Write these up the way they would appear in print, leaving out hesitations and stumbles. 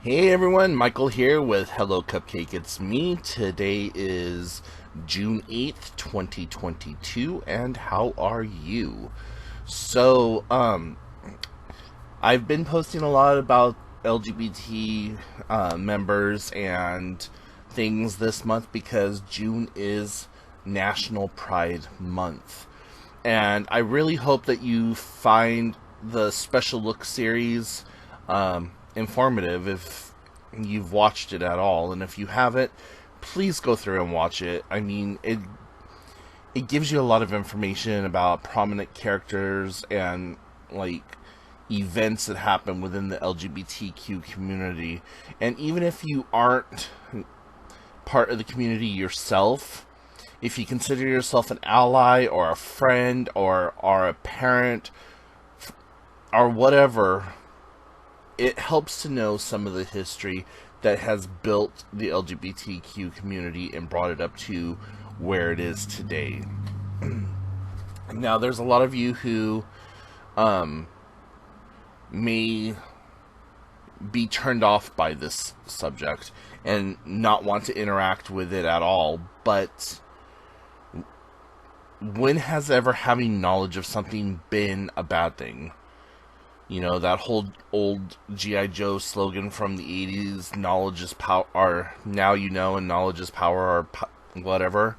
Hey everyone, Michael here with Hello Cupcake It's Me. Today is June 8th, 2022, and how are you? So, I've been posting a lot about LGBT members and things this month because June is National Pride Month. And I really hope that you find the Special Look series informative if you've watched it at all. And if you haven't, please go through and watch it. I mean, it gives you a lot of information about prominent characters and like events that happen within the LGBTQ community. And even if you aren't part of the community yourself, if you consider yourself an ally or a friend or are a parent or whatever, it helps to know some of the history that has built the LGBTQ community and brought it up to where it is today. Now, there's a lot of you who may be turned off by this subject and not want to interact with it at all, but when has ever having knowledge of something been a bad thing? You know, that whole old G.I. Joe slogan from the 80s, knowledge is power, or now you know, and knowledge is power, or whatever.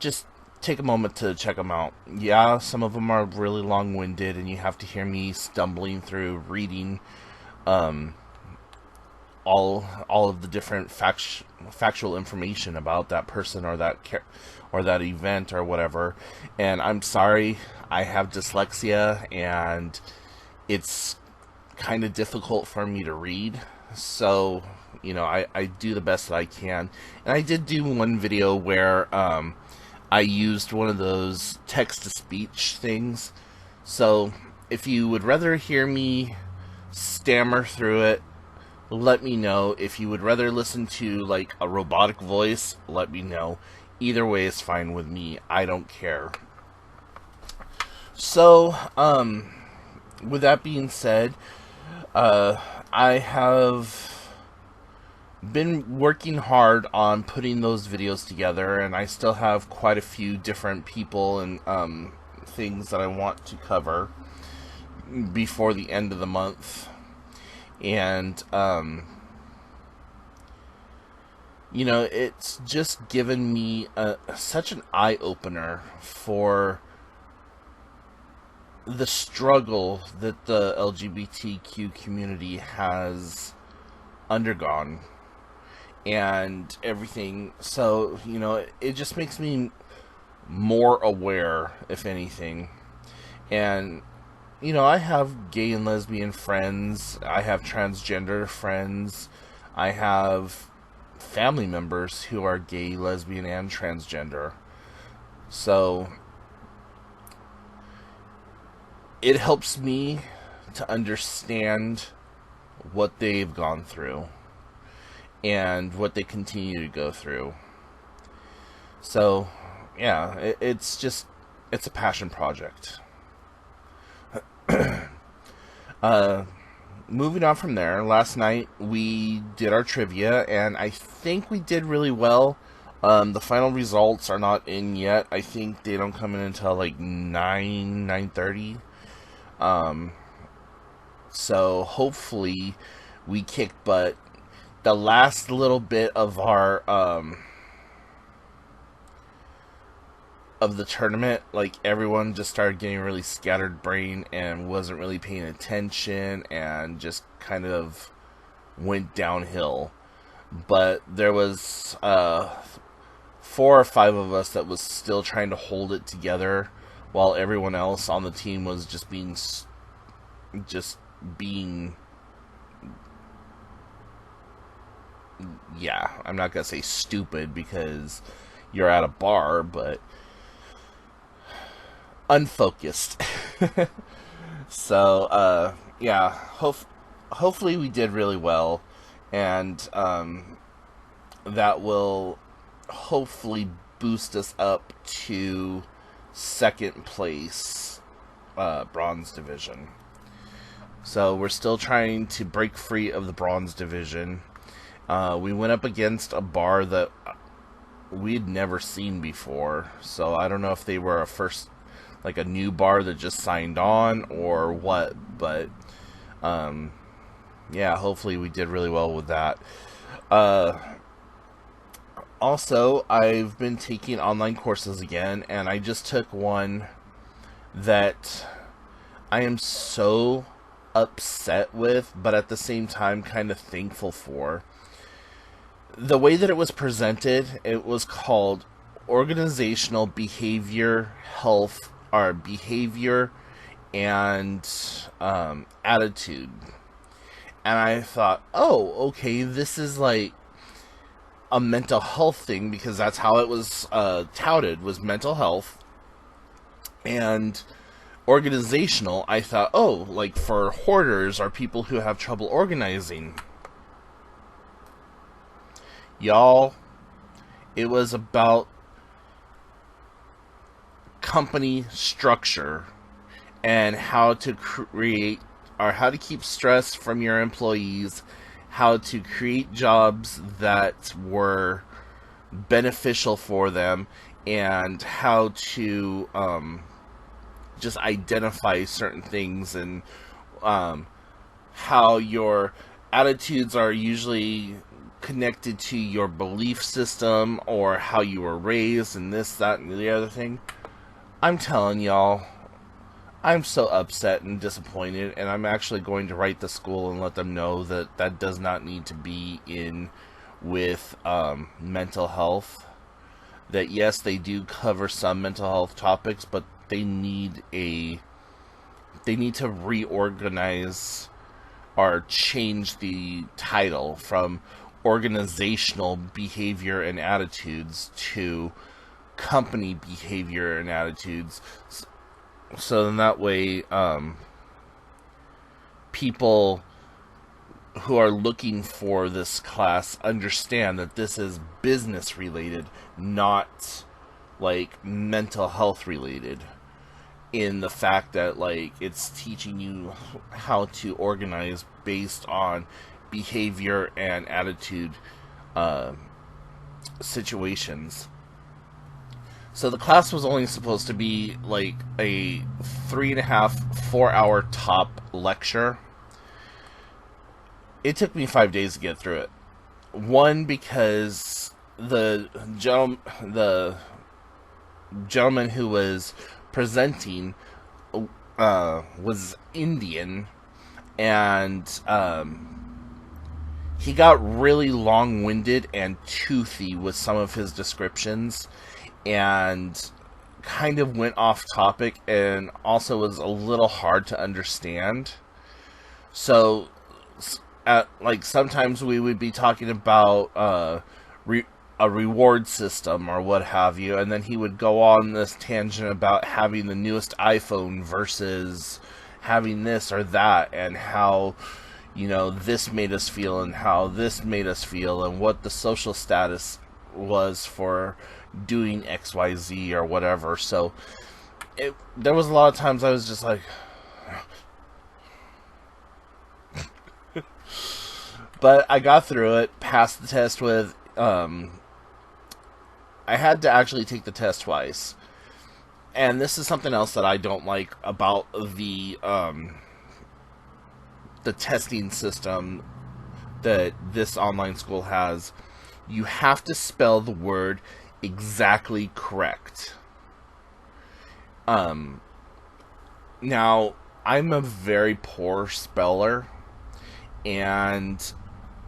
Just take a moment to check them out. Yeah, some of them are really long-winded, and you have to hear me stumbling through reading all of the different factual information about that person or that event or whatever. And I'm sorry, I have dyslexia, and it's kind of difficult for me to read. So, you know, I do the best that I can. And I did do one video where I used one of those text-to-speech things. So, if you would rather hear me stammer through it, let me know. If you would rather listen to, like, a robotic voice, let me know. Either way is fine with me. I don't care. So, with that being said, I have been working hard on putting those videos together, and I still have quite a few different people and things that I want to cover before the end of the month. And you know, it's just given me such an eye-opener for the struggle that the LGBTQ community has undergone and everything. So, you know, it just makes me more aware, if anything. And, you know, I have gay and lesbian friends, I have transgender friends, I have family members who are gay, lesbian, and transgender. So it helps me to understand what they've gone through and what they continue to go through. So, yeah, it's a passion project. Moving on from there, last night we did our trivia, and I think we did really well. The final results are not in yet. I think they don't come in until like 9:30. So hopefully we kicked butt. The last little bit of our of the tournament, like, everyone just started getting really scattered brain and wasn't really paying attention and just kind of went downhill. But there was 4 or 5 of us that was still trying to hold it together, while everyone else on the team was just being yeah, I'm not gonna say stupid because you're at a bar, but unfocused. So, yeah, hopefully we did really well, and that will hopefully boost us up to second place, bronze division. So we're still trying to break free of the bronze division. We went up against a bar that we'd never seen before. So I don't know if they were a new bar that just signed on or what. But yeah, hopefully we did really well with that. Also, I've been taking online courses again, and I just took one that I am so upset with, but at the same time kind of thankful for. The way that it was presented, it was called Organizational Behavior Health, or Behavior and Attitude. And I thought, oh, okay, this is like a mental health thing, because that's how it was touted, was mental health. And organizational, I thought, oh, like for hoarders or people who have trouble organizing. Y'all, it was about company structure and how to create, or how to keep stress from your employees, how to create jobs that were beneficial for them, and how to just identify certain things, and how your attitudes are usually connected to your belief system or how you were raised, and this, that, and the other thing. I'm telling y'all, I'm so upset and disappointed, and I'm actually going to write the school and let them know that that does not need to be in with mental health. That yes, they do cover some mental health topics, but they need to reorganize or change the title from organizational behavior and attitudes to company behavior and attitudes. So then that way, people who are looking for this class understand that this is business related, not like mental health related, in the fact that like it's teaching you how to organize based on behavior and attitude situations. So the class was only supposed to be like a 3.5-4 hour top lecture. It took me 5 days to get through it. One, because the gentleman who was presenting was Indian, and he got really long-winded and toothy with some of his descriptions, and kind of went off topic, and also was a little hard to understand. So like sometimes we would be talking about a reward system or what have you, and then he would go on this tangent about having the newest iPhone versus having this or that, and how, you know, this made us feel and how this made us feel, and what the social status was for doing XYZ or whatever. So there was a lot of times I was just like but I got through it, passed the test with I had to actually take the test twice. And this is something else that I don't like about the testing system that this online school has. You have to spell the word exactly correct. Now, I'm a very poor speller, and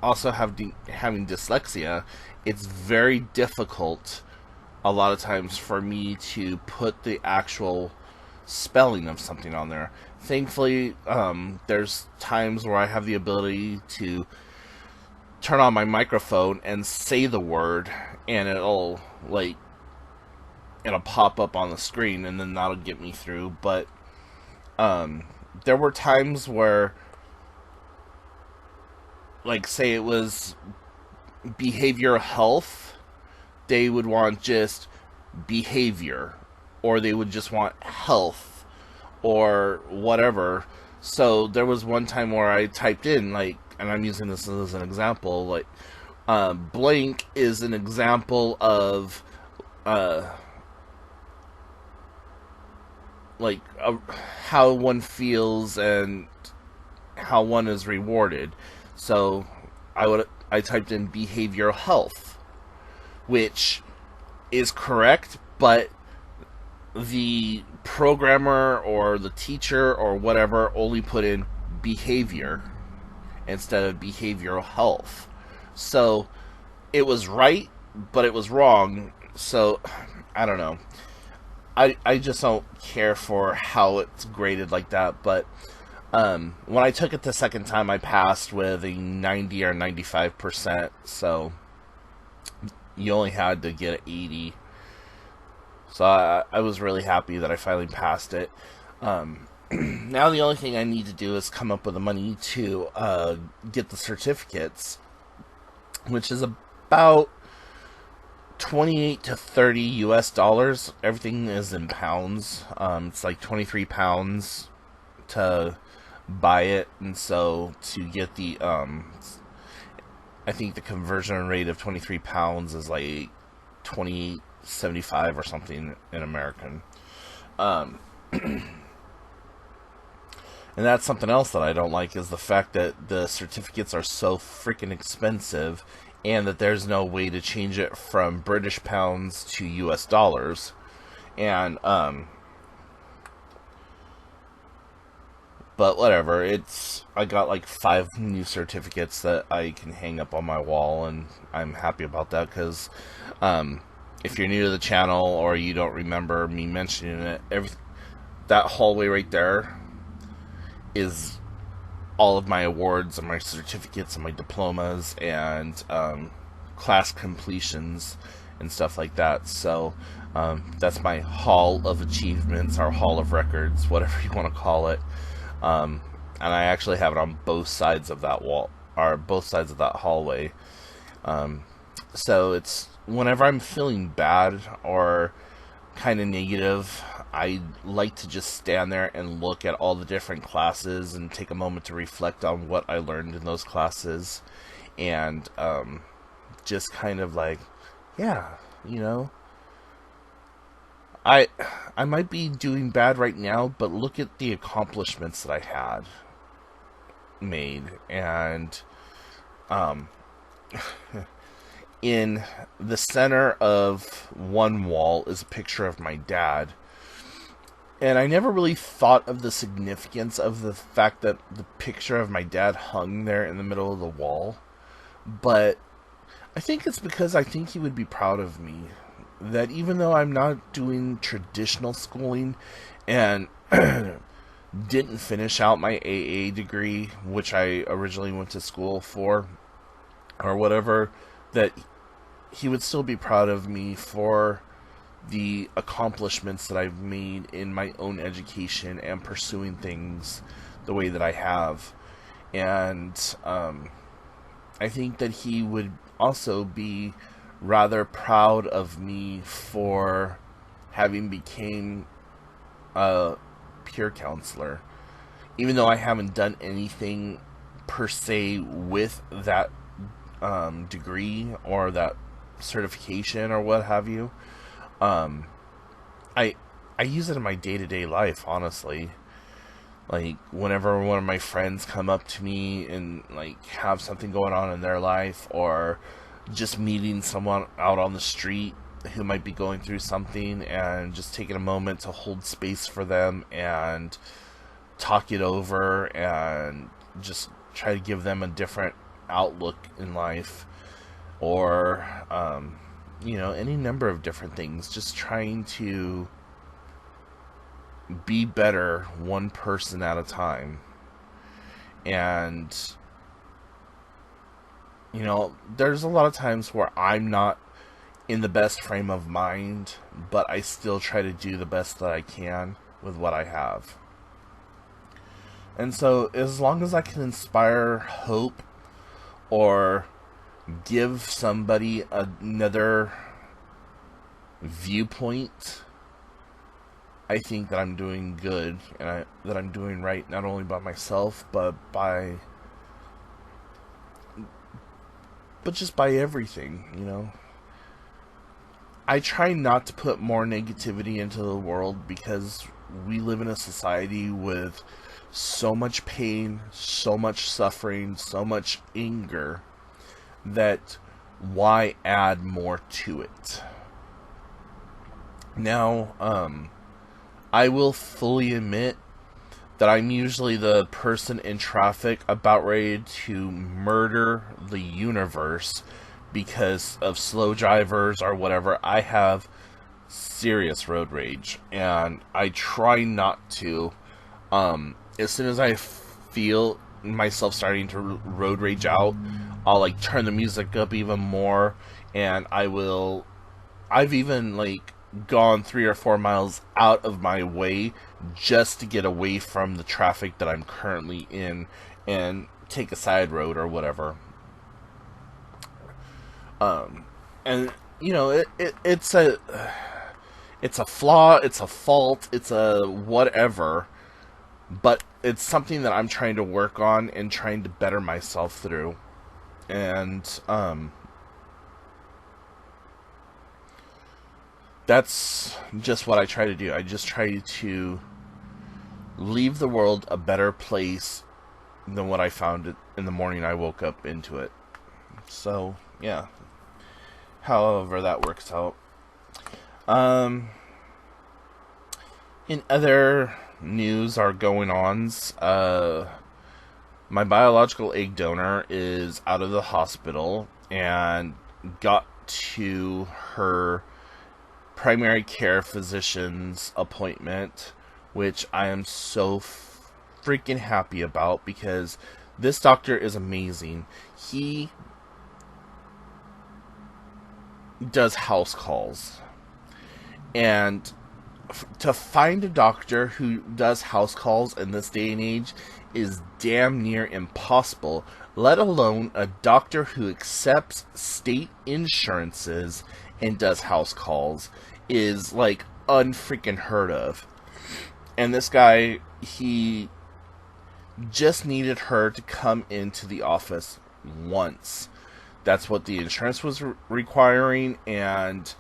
also having dyslexia, it's very difficult a lot of times for me to put the actual spelling of something on there. Thankfully, there's times where I have the ability to turn on my microphone and say the word, and it'll pop up on the screen, and then that'll get me through. But there were times where, like, say it was behavioral health, they would want just behavior, or they would just want health, or whatever. So there was one time where I typed in, like, and I'm using this as an example, like, blank is an example of, uh, like, how one feels and how one is rewarded. So I typed in behavioral health, which is correct, but the programmer or the teacher or whatever only put in behavior instead of behavioral health. So it was right, but it was wrong. So I don't know. I just don't care for how it's graded like that. But when I took it the second time, I passed with a 90 or 95%. So you only had to get an 80. So I was really happy that I finally passed it. Now the only thing I need to do is come up with the money to get the certificates, which is about 28 to 30 US dollars. Everything is in pounds. It's like 23 pounds to buy it, and so to get the I think the conversion rate of 23 pounds is like 28.75 or something in American. And that's something else that I don't like, is the fact that the certificates are so freaking expensive, and that there's no way to change it from British pounds to US dollars. And but whatever, I got like 5 new certificates that I can hang up on my wall, and I'm happy about that, because if you're new to the channel or you don't remember me mentioning it, that hallway right there is all of my awards and my certificates and my diplomas and class completions and stuff like that. So that's my hall of achievements, or hall of records, whatever you want to call it. And I actually have it on both sides of that wall, or both sides of that hallway. So it's whenever I'm feeling bad or kind of negative, I like to just stand there and look at all the different classes and take a moment to reflect on what I learned in those classes, and just kind of like, yeah, you know, I might be doing bad right now, but look at the accomplishments that I had made. And in the center of one wall is a picture of my dad. And I never really thought of the significance of the fact that the picture of my dad hung there in the middle of the wall. But I think it's because I think he would be proud of me. That even though I'm not doing traditional schooling and didn't finish out my AA degree, which I originally went to school for, or whatever, that he would still be proud of me for the accomplishments that I've made in my own education and pursuing things the way that I have. And I think that he would also be rather proud of me for having became a peer counselor. Even though I haven't done anything per se with that degree or that certification or what have you, I use it in my day-to-day life, honestly. Like, whenever one of my friends come up to me and, like, have something going on in their life, or just meeting someone out on the street who might be going through something, and just taking a moment to hold space for them and talk it over and just try to give them a different outlook in life, or any number of different things, just trying to be better one person at a time. And there's a lot of times where I'm not in the best frame of mind, but I still try to do the best that I can with what I have. And so as long as I can inspire hope or give somebody another viewpoint I think that I'm doing good, and that I'm doing right, not only by myself, but just by everything, you know. I try not to put more negativity into the world because we live in a society with so much pain, so much suffering, so much anger that why add more to it? Now, I will fully admit that I'm usually the person in traffic about ready to murder the universe because of slow drivers or whatever. I have serious road rage, and I try not to. As soon as I feel myself starting to road rage out, I'll like turn the music up even more, and I've even like gone 3 or 4 miles out of my way just to get away from the traffic that I'm currently in and take a side road or whatever. And you know, it's a flaw, it's a fault, it's a whatever, but it's something that I'm trying to work on and trying to better myself through. And that's just what I try to do. I just try to leave the world a better place than what I found it in the morning I woke up into it. So, yeah. However that works out. In other news or going-ons, my biological egg donor is out of the hospital and got to her primary care physician's appointment, which I am so freaking happy about because this doctor is amazing. He does house calls, and to find a doctor who does house calls in this day and age is damn near impossible, let alone a doctor who accepts state insurances and does house calls is like unfreaking heard of. And this guy, he just needed her to come into the office once. That's what the insurance was requiring, and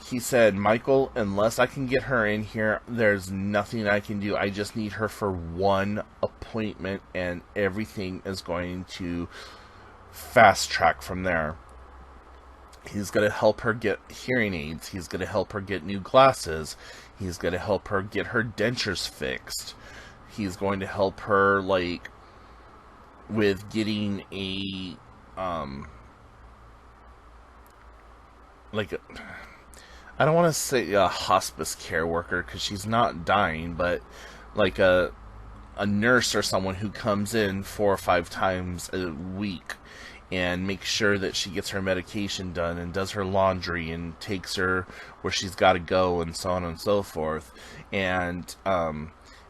he said, Michael, unless I can get her in here, there's nothing I can do. I just need her for one appointment, and everything is going to fast track from there. He's going to help her get hearing aids. He's going to help her get new glasses. He's going to help her get her dentures fixed. He's going to help her, like, with getting a, I don't want to say a hospice care worker because she's not dying, but like a nurse or someone who comes in 4 or 5 times a week and makes sure that she gets her medication done and does her laundry and takes her where she's got to go and so on and so forth. And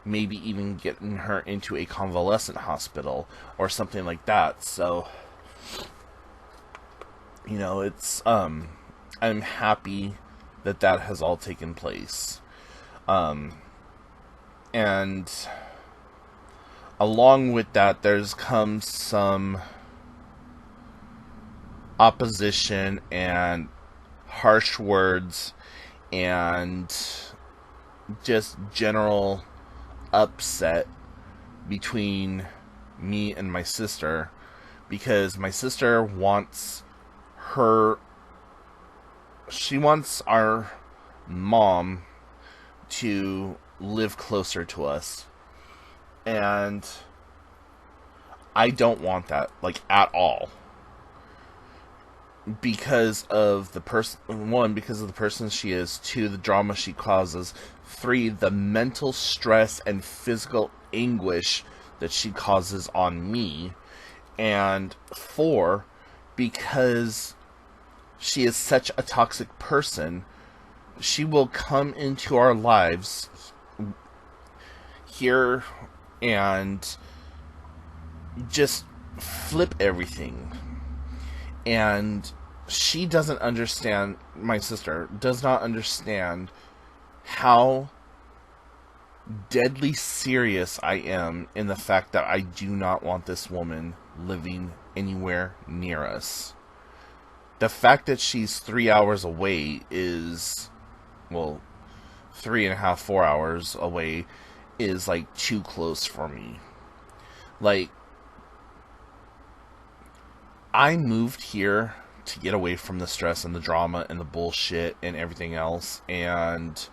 maybe even getting her into a convalescent hospital or something like that. So, you know, it's I'm happy that that has all taken place. And along with that, there's come some opposition and harsh words and just general upset between me and my sister, because my sister wants our mom to live closer to us, and I don't want that, like, at all, because of the person she is, 2, the drama she causes, 3, the mental stress and physical anguish that she causes on me, and 4, because she is such a toxic person. She will come into our lives here and just flip everything. And she doesn't understand, my sister does not understand how deadly serious I am in the fact that I do not want this woman living anywhere near us. The fact that she's 3 hours away is, well, 3.5, 4 hours away is like too close for me. Like, I moved here to get away from the stress and the drama and the bullshit and everything else, and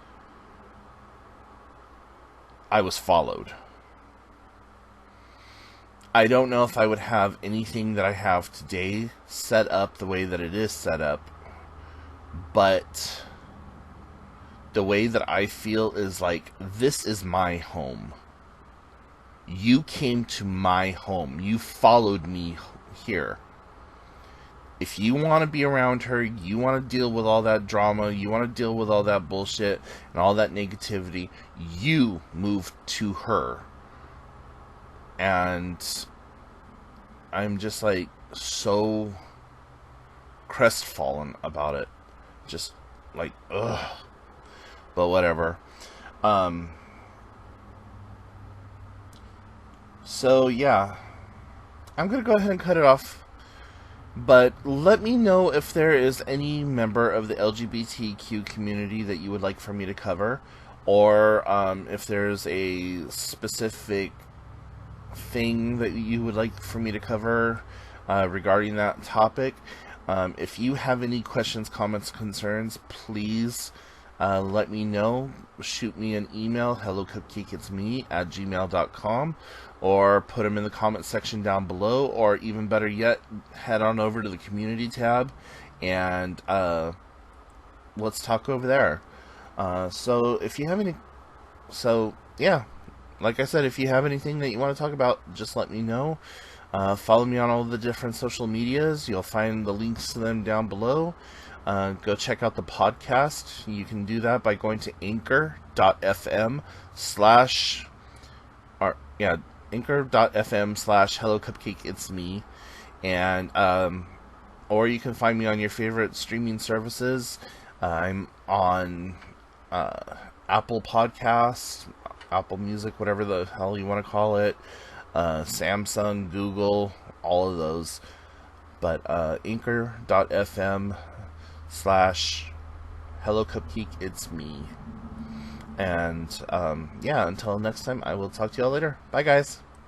I was followed. I don't know if I would have anything that I have today set up the way that it is set up, but the way that I feel is like, this is my home. You came to my home. You followed me here. If you want to be around her, you want to deal with all that drama, you want to deal with all that bullshit and all that negativity, you move to her. And I'm just like so crestfallen about it. Just like, ugh. But whatever. So yeah, I'm gonna go ahead and cut it off. But let me know if there is any member of the LGBTQ community that you would like for me to cover, or if there's a specific thing that you would like for me to cover regarding that topic. If you have any questions, comments, concerns, please let me know. Shoot me an email, hellocupcakeitsme @gmail.com, or put them in the comment section down below, or even better yet, head on over to the community tab and let's talk over there. So if you have any, so yeah, like I said, if you have anything that you want to talk about, just let me know. Follow me on all the different social medias. You'll find the links to them down below. Go check out the podcast. You can do that by going to anchor.fm slash hellocupcakeitsme, and or you can find me on your favorite streaming services. I'm on Apple Podcasts, Apple Music, whatever the hell you want to call it, Samsung, Google, all of those. But anchor.fm slash hellocupcakeitsme. And yeah, until next time, I will talk to y'all later. Bye, guys.